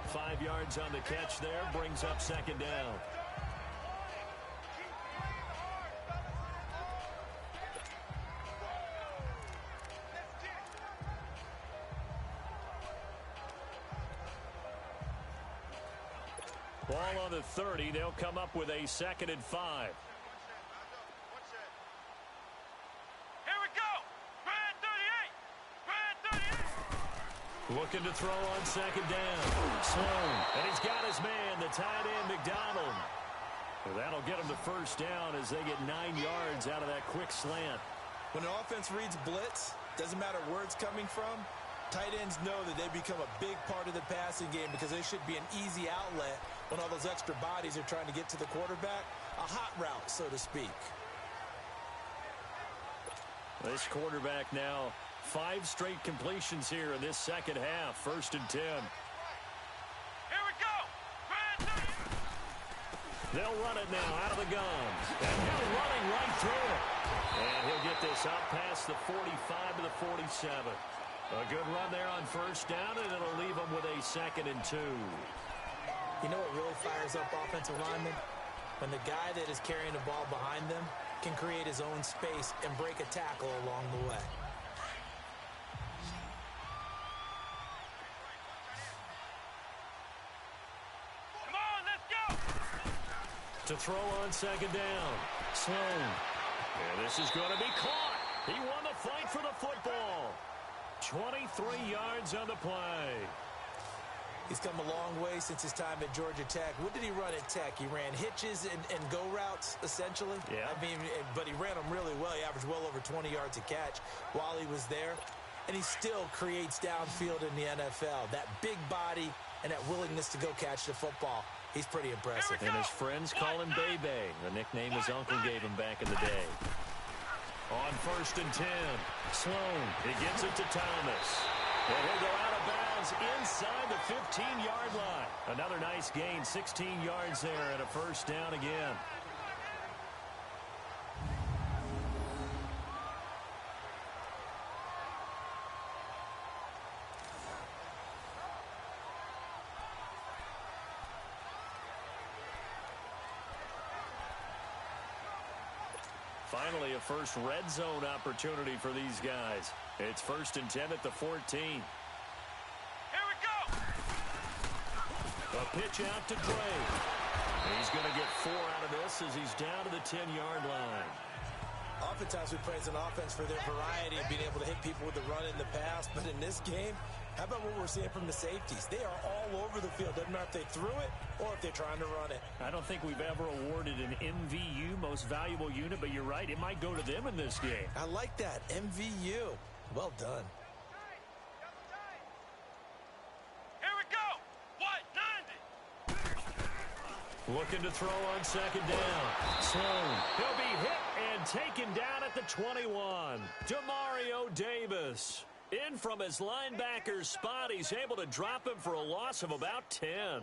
5 yards on the catch there, brings up second down. Ball on the 30. They'll come up with a 2nd and 5. Looking to throw on second down. Sloan. And he's got his man, the tight end, McDonald. Well, that'll get him the first down as they get 9 yards out of that quick slant. When an offense reads blitz, doesn't matter where it's coming from, tight ends know that they become a big part of the passing game because they should be an easy outlet when all those extra bodies are trying to get to the quarterback. A hot route, so to speak. This quarterback now 5 straight completions here in this second half. 1st and 10. Here we go. They'll run it now out of the gun. And he's running right through it. And he'll get this up past the 45 to the 47. A good run there on first down, and it'll leave them with a 2nd and 2. You know what really fires up offensive linemen? When the guy that is carrying the ball behind them can create his own space and break a tackle along the way. To throw on second down. Sloan. And this is going to be caught. He won the fight for the football. 23 yards on the play. He's come a long way since his time at Georgia Tech. What did he run at Tech? He ran hitches and go routes, essentially. Yeah. I mean, but he ran them really well. He averaged well over 20 yards a catch while he was there. And he still creates downfield in the NFL. That big body and that willingness to go catch the football. He's pretty impressive. And his friends call him Bebe, the nickname his uncle gave him back in the day. On 1st and 10, Sloan. He gets it to Thomas. And he'll go out of bounds inside the 15-yard line. Another nice gain, 16 yards there, and a first down again. Finally, a first red zone opportunity for these guys. It's 1st and 10 at the 14. Here we go. A pitch out to Dre. He's going to get 4 out of this as he's down to the 10-yard line. Oftentimes we praise an offense for their variety and being able to hit people with the run in the past. But in this game, how about what we're seeing from the safeties? They are all over the field. Doesn't matter if they threw it or if they're trying to run it. I don't think we've ever awarded an MVU, most valuable unit, but you're right. It might go to them in this game. I like that. MVU. Well done. Here we go. What? 90. Looking to throw on second down. Sloan. He'll be hit and taken down at the 21. Demario Davis. In from his linebacker spot, he's able to drop him for a loss of about 10.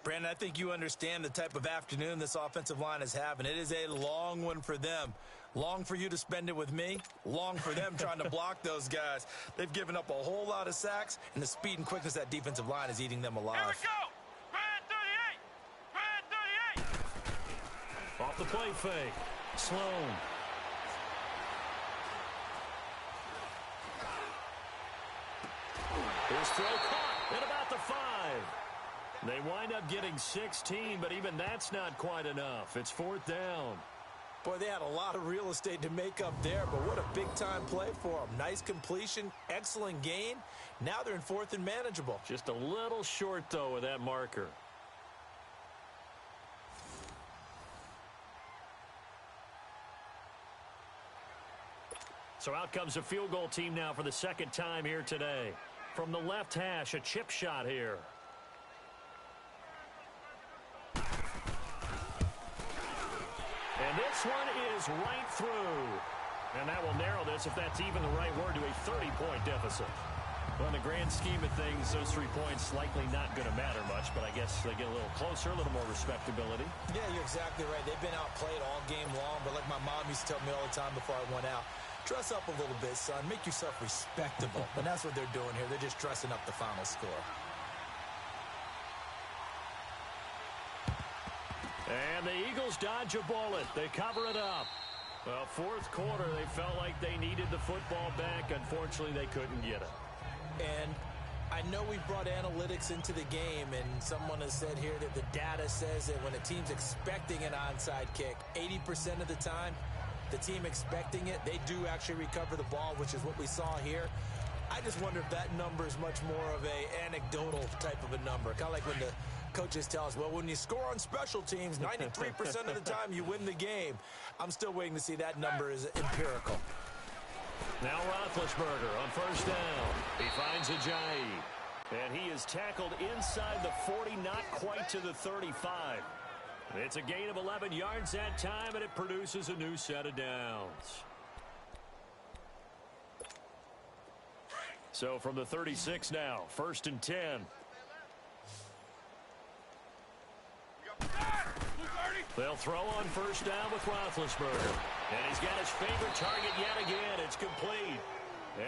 Brandon, I think you understand the type of afternoon this offensive line is having. It is a long one for them. Long for you to spend it with me. Long for them trying to block those guys. They've given up a whole lot of sacks, and the speed and quickness of that defensive line is eating them alive. Here we go. Red 38. Red 38. Off the play fake. Sloan. His throw caught at about the 5. They wind up getting 16, but even that's not quite enough. It's 4th down. Boy, they had a lot of real estate to make up there, but what a big-time play for them. Nice completion, excellent gain. Now they're in 4th and manageable. Just a little short, though, with that marker. So out comes a field goal team now for the second time here today. From the left hash, a chip shot here. And this one is right through. And that will narrow this, if that's even the right word, to a 30-point deficit. Well, in the grand scheme of things, those 3 points likely not going to matter much, but I guess they get a little closer, a little more respectability. Yeah, you're exactly right. They've been outplayed all game long, but like my mom used to tell me all the time before I went out, dress up a little bit, son. Make yourself respectable. And that's what they're doing here. They're just dressing up the final score. And the Eagles dodge a bullet. They cover it up. Well, 4th quarter, they felt like they needed the football back. Unfortunately, they couldn't get it. And I know we brought analytics into the game, and someone has said here that the data says that when a team's expecting an onside kick, 80% of the time, the team expecting it, they do actually recover the ball, which is what we saw here. I just wonder if that number is much more of a anecdotal type of a number. Kind of like when the coaches tell us, well, when you score on special teams, 93% of the time you win the game. I'm still waiting to see that number is empirical. Now Roethlisberger on 1st down. He finds Ajayi. And he is tackled inside the 40, not quite to the 35. It's a gain of 11 yards that time, and it produces a new set of downs. So from the 36 now, 1st and 10. They'll throw on 1st down with Roethlisberger. And he's got his favorite target yet again. It's complete.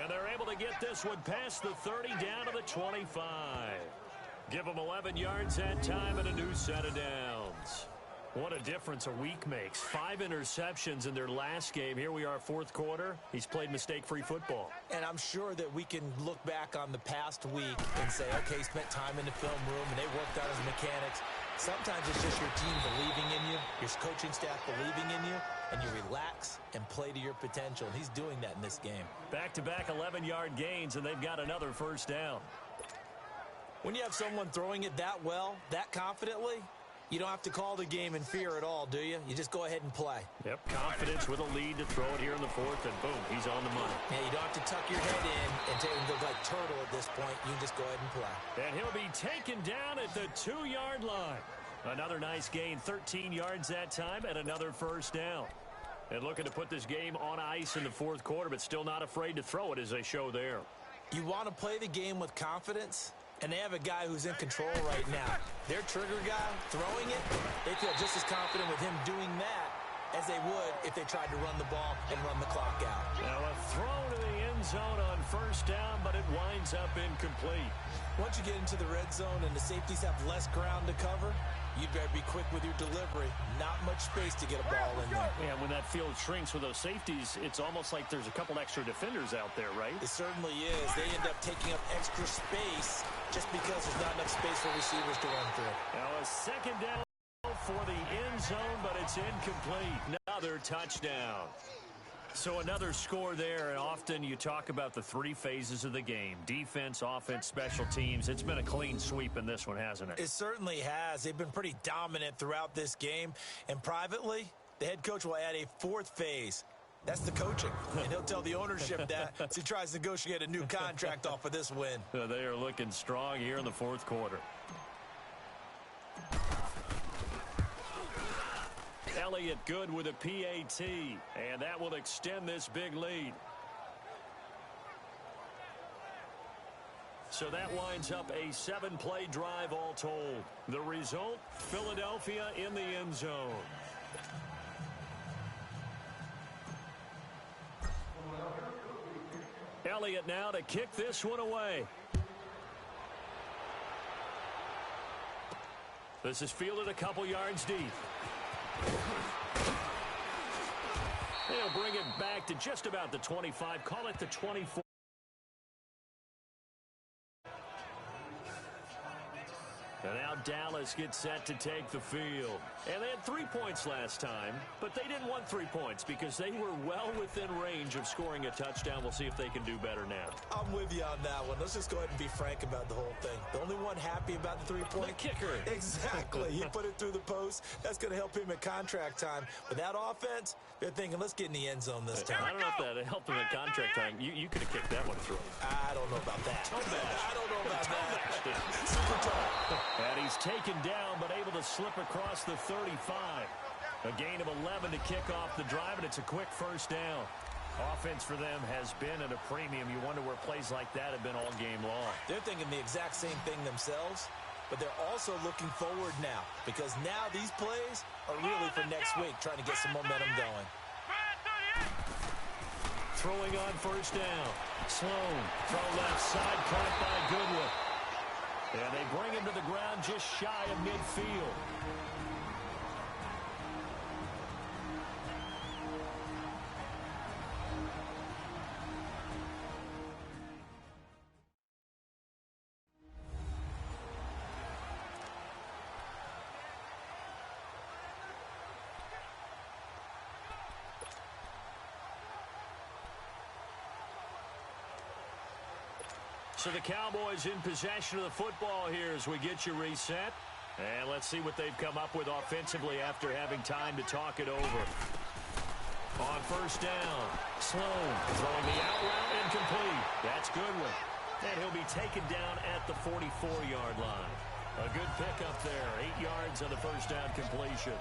And they're able to get this one past the 30 down to the 25. Give them 11 yards that time and a new set of downs. What a difference a week makes. 5 interceptions in their last game. Here we are, 4th quarter. He's played mistake-free football. And I'm sure that we can look back on the past week and say, okay, he spent time in the film room and they worked out his mechanics. Sometimes it's just your team believing in you, your coaching staff believing in you, and you relax and play to your potential. And he's doing that in this game. Back-to-back 11-yard gains, and they've got another 1st down. When you have someone throwing it that well, that confidently, you don't have to call the game in fear at all, do you? You just go ahead and play. Yep, confidence with a lead to throw it here in the 4th, and boom, he's on the money. Yeah, you don't have to tuck your head in and take him look like turtle at this point. You just go ahead and play. And he'll be taken down at the 2-yard line. Another nice gain, 13 yards that time, and another 1st down. And looking to put this game on ice in the 4th quarter, but still not afraid to throw it as they show there. You want to play the game with confidence? And they have a guy who's in control right now. Their trigger guy throwing it, they feel just as confident with him doing that as they would if they tried to run the ball and run the clock out. Now a throw to the end zone on 1st down, but it winds up incomplete. Once you get into the red zone and the safeties have less ground to cover, you better be quick with your delivery. Not much space to get a ball in there. Yeah, when that field shrinks with those safeties, it's almost like there's a couple extra defenders out there, right? It certainly is. They end up taking up extra space just because there's not enough space for receivers to run through. Now a 2nd down for the end zone, but it's incomplete. Another touchdown. So another score there, and often you talk about the 3 phases of the game. Defense, offense, special teams. It's been a clean sweep in this one, hasn't it? It certainly has. They've been pretty dominant throughout this game. And privately, the head coach will add a 4th phase. That's the coaching. And he'll tell the ownership that as he tries to negotiate a new contract off of this win. They are looking strong here in the 4th quarter. Elliott good with a PAT, and that will extend this big lead. So that winds up a 7-play drive all told. The result, Philadelphia in the end zone. Elliott now to kick this one away. This is fielded a couple yards deep. They'll bring it back to just about the 25. Call it the 24. And now Dallas gets set to take the field. And they had 3 points last time, but they didn't want 3 points because they were well within range of scoring a touchdown. We'll see if they can do better now. I'm with you on that one. Let's just go ahead and be frank about the whole thing. The only one happy about the 3-point? The kicker. Exactly. He put it through the post. That's going to help him at contract time. But that offense, they're thinking, let's get in the end zone this time. I don't know if that helped him at contract time. You could have kicked that one through. I don't know about that. I don't know about that. Super tough. And he's taken down, but able to slip across the 35. A gain of 11 to kick off the drive, and it's a quick first down. Offense for them has been at a premium. You wonder where plays like that have been all game long. They're thinking the exact same thing themselves, but they're also looking forward now because now these plays are really for next week, trying to get some momentum going. Throwing on first down. Sloan, throw left side, caught by Goodwin. And they bring him to the ground just shy of midfield. So the Cowboys in possession of the football here as we get you reset. And let's see what they've come up with offensively after having time to talk it over. On first down, Sloan throwing the out route incomplete. That's Goodwin. And he'll be taken down at the 44-yard line. A good pickup there, 8 yards on the first down completion.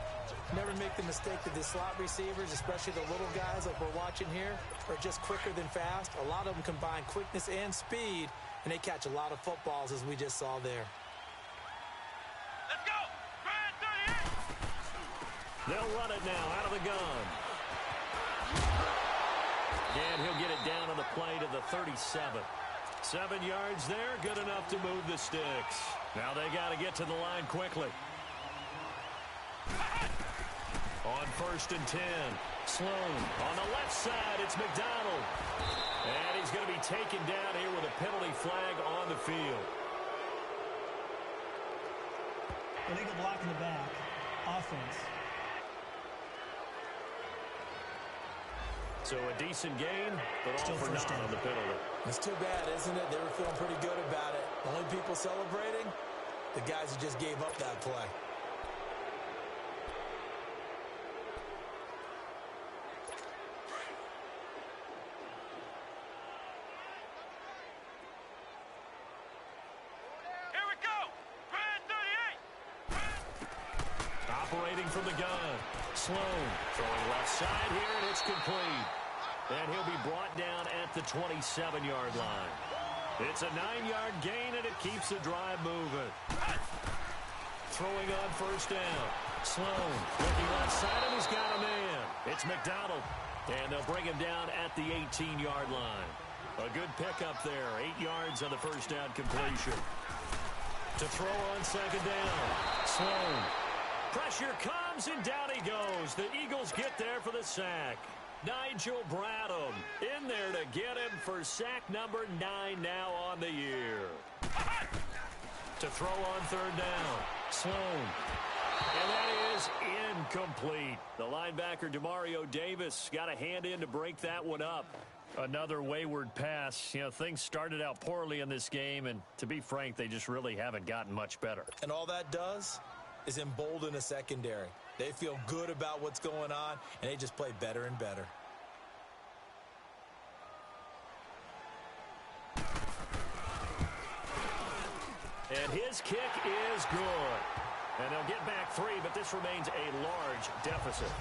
Never make the mistake that the slot receivers, especially the little guys like we're watching here, are just quicker than fast. A lot of them combine quickness and speed, and they catch a lot of footballs as we just saw there. Let's go! They'll run it now out of the gun. And he'll get it down on the play to the 37. 7 yards there, good enough to move the sticks. Now they got to get to the line quickly. On first and 10, Sloan on the left side, it's McDonald. And he's going to be taken down here with a penalty flag on the field. Illegal block in the back. Offense. So a decent gain, but all for naught on the penalty. It's too bad, isn't it? They were feeling pretty good about it. Only people celebrating, the guys who just gave up that play. Here we go! Brand 38! Operating from the gun. Sloan throwing left side here, and it's complete. And he'll be brought down at the 27-yard line. It's a 9-yard gain, and it keeps the drive moving. Throwing on first down. Sloan looking left side, and he's got a man. It's McDonald. And they'll bring him down at the 18-yard line. A good pickup there. 8 yards on the first down completion. To throw on second down. Sloan. Pressure comes, and down he goes. The Eagles get there for the sack. Nigel Bradham in there to get him for sack number 9 now on the year. To throw on third down. Sloan. And that is incomplete. The linebacker, Demario Davis, got a hand in to break that one up. Another wayward pass. You know, things started out poorly in this game, and to be frank, they just really haven't gotten much better. And all that does is embolden a secondary. They feel good about what's going on, and they just play better and better. And his kick is good. And they'll get back 3, but this remains a large deficit.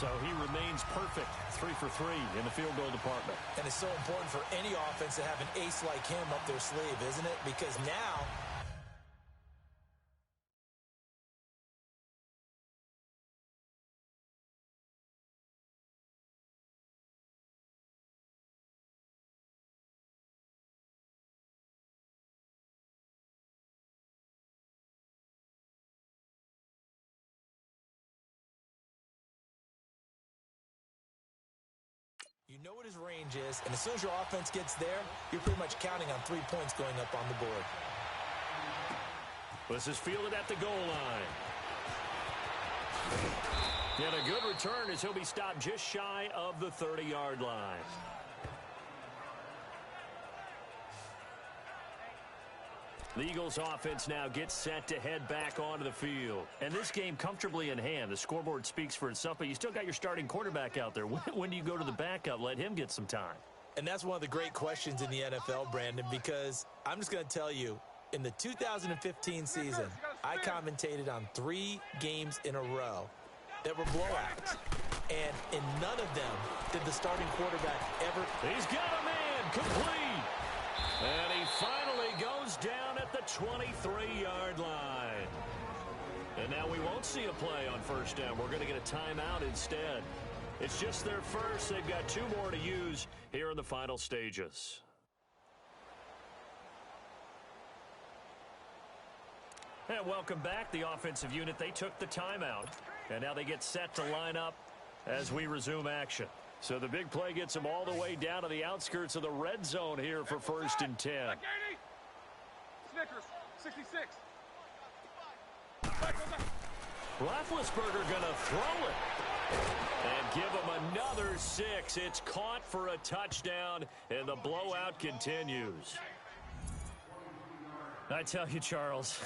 So he remains perfect, 3 for 3 in the field goal department. And it's so important for any offense to have an ace like him up their sleeve, isn't it? Because now... You know what his range is, and as soon as your offense gets there, you're pretty much counting on 3 points going up on the board. This is fielded at the goal line. And a good return as he'll be stopped just shy of the 30-yard line. The Eagles offense now gets set to head back onto the field. And this game comfortably in hand. The scoreboard speaks for itself, but you still got your starting quarterback out there. When do you go to the backup? Let him get some time. And that's one of the great questions in the NFL, Brandon, because I'm just going to tell you, in the 2015 season, I commentated on 3 games in a row that were blowouts. And in none of them did the starting quarterback ever... He's got a man complete. And he finally goes down at the 23-yard line. And now we won't see a play on first down. We're going to get a timeout instead. It's just their first. They've got 2 more to use here in the final stages. And welcome back. The offensive unit, they took the timeout. And now they get set to line up as we resume action. So the big play gets them all the way down to the outskirts of the red zone here for 1st and 10. Snickers, 66. Roethlisberger going to throw it. And give him another 6. It's caught for a touchdown, and the blowout continues. I tell you, Charles,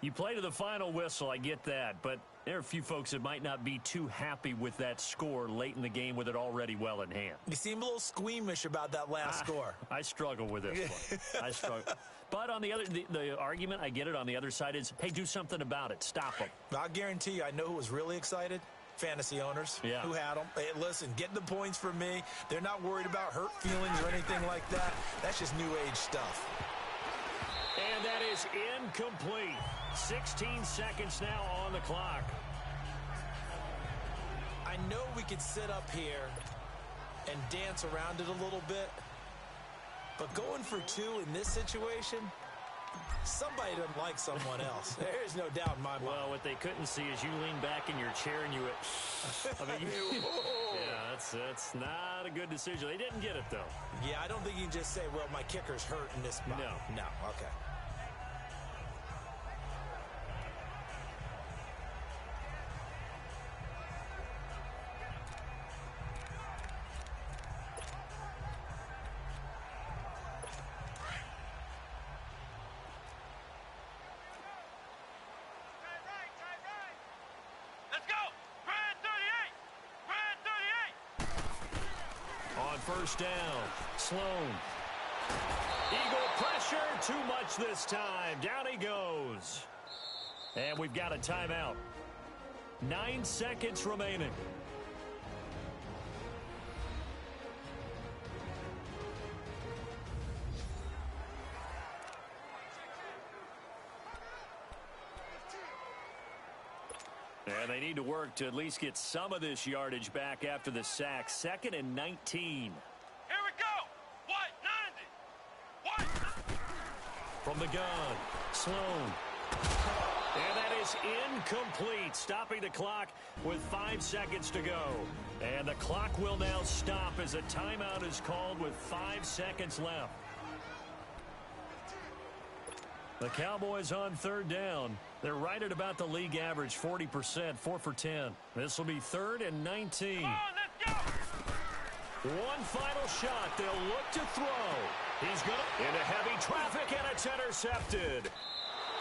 you play to the final whistle, I get that, but there are a few folks that might not be too happy with that score late in the game with it already well in hand. You seem a little squeamish about that last score. I struggle with this one. I struggle. But on the other, the argument, I get it, on the other side is, hey, do something about it. Stop them. I'll guarantee you, I know who was really excited. Fantasy owners who had them. Hey, listen, getting the points for me. They're not worried about hurt feelings or anything like that. That's just new age stuff. And that is incomplete. 16 seconds now on the clock. I know we could sit up here and dance around it a little bit, but going for 2 in this situation, somebody doesn't like someone else. There's no doubt in my mind. Well, what they couldn't see is you lean back in your chair and you went, I mean, yeah, that's not a good decision. They didn't get it, though. Yeah, I don't think you can just say, well, my kicker's hurt in this spot. No, okay. First down, Sloan. Eagle pressure, too much this time. Down he goes. And we've got a timeout. 9 seconds remaining. And they need to work to at least get some of this yardage back after the sack. 2nd and 19. Here we go. What? 90. What? From the gun, Sloan. And that is incomplete, stopping the clock with 5 seconds to go. And the clock will now stop as a timeout is called with 5 seconds left. The Cowboys on 3rd down. They're right at about the league average, 40%, 4 for 10. This will be 3rd and 19. Come on, let's go. One final shot. They'll look to throw. He's going into heavy traffic, and it's intercepted.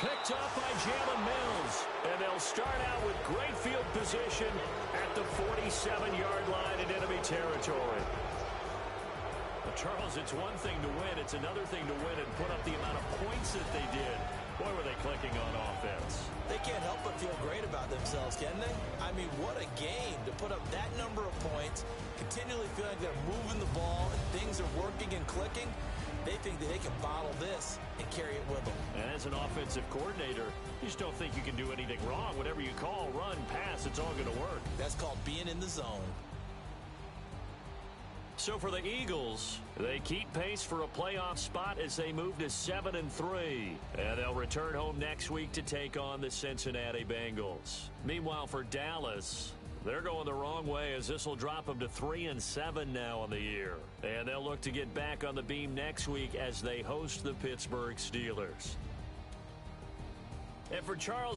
Picked up by Jalen Mills. And they'll start out with great field position at the 47-yard line in enemy territory. Charles, it's one thing to win. It's another thing to win and put up the amount of points that they did. Boy, were they clicking on offense. They can't help but feel great about themselves, can they? I mean, what a game to put up that number of points, continually feeling like they're moving the ball and things are working and clicking. They think that they can bottle this and carry it with them. And as an offensive coordinator, you just don't think you can do anything wrong. Whatever you call, run, pass, it's all going to work. That's called being in the zone. So for the Eagles, they keep pace for a playoff spot as they move to 7-3. And they'll return home next week to take on the Cincinnati Bengals. Meanwhile, for Dallas, they're going the wrong way as this will drop them to 3-7 now on the year. And they'll look to get back on the beam next week as they host the Pittsburgh Steelers. And for Charles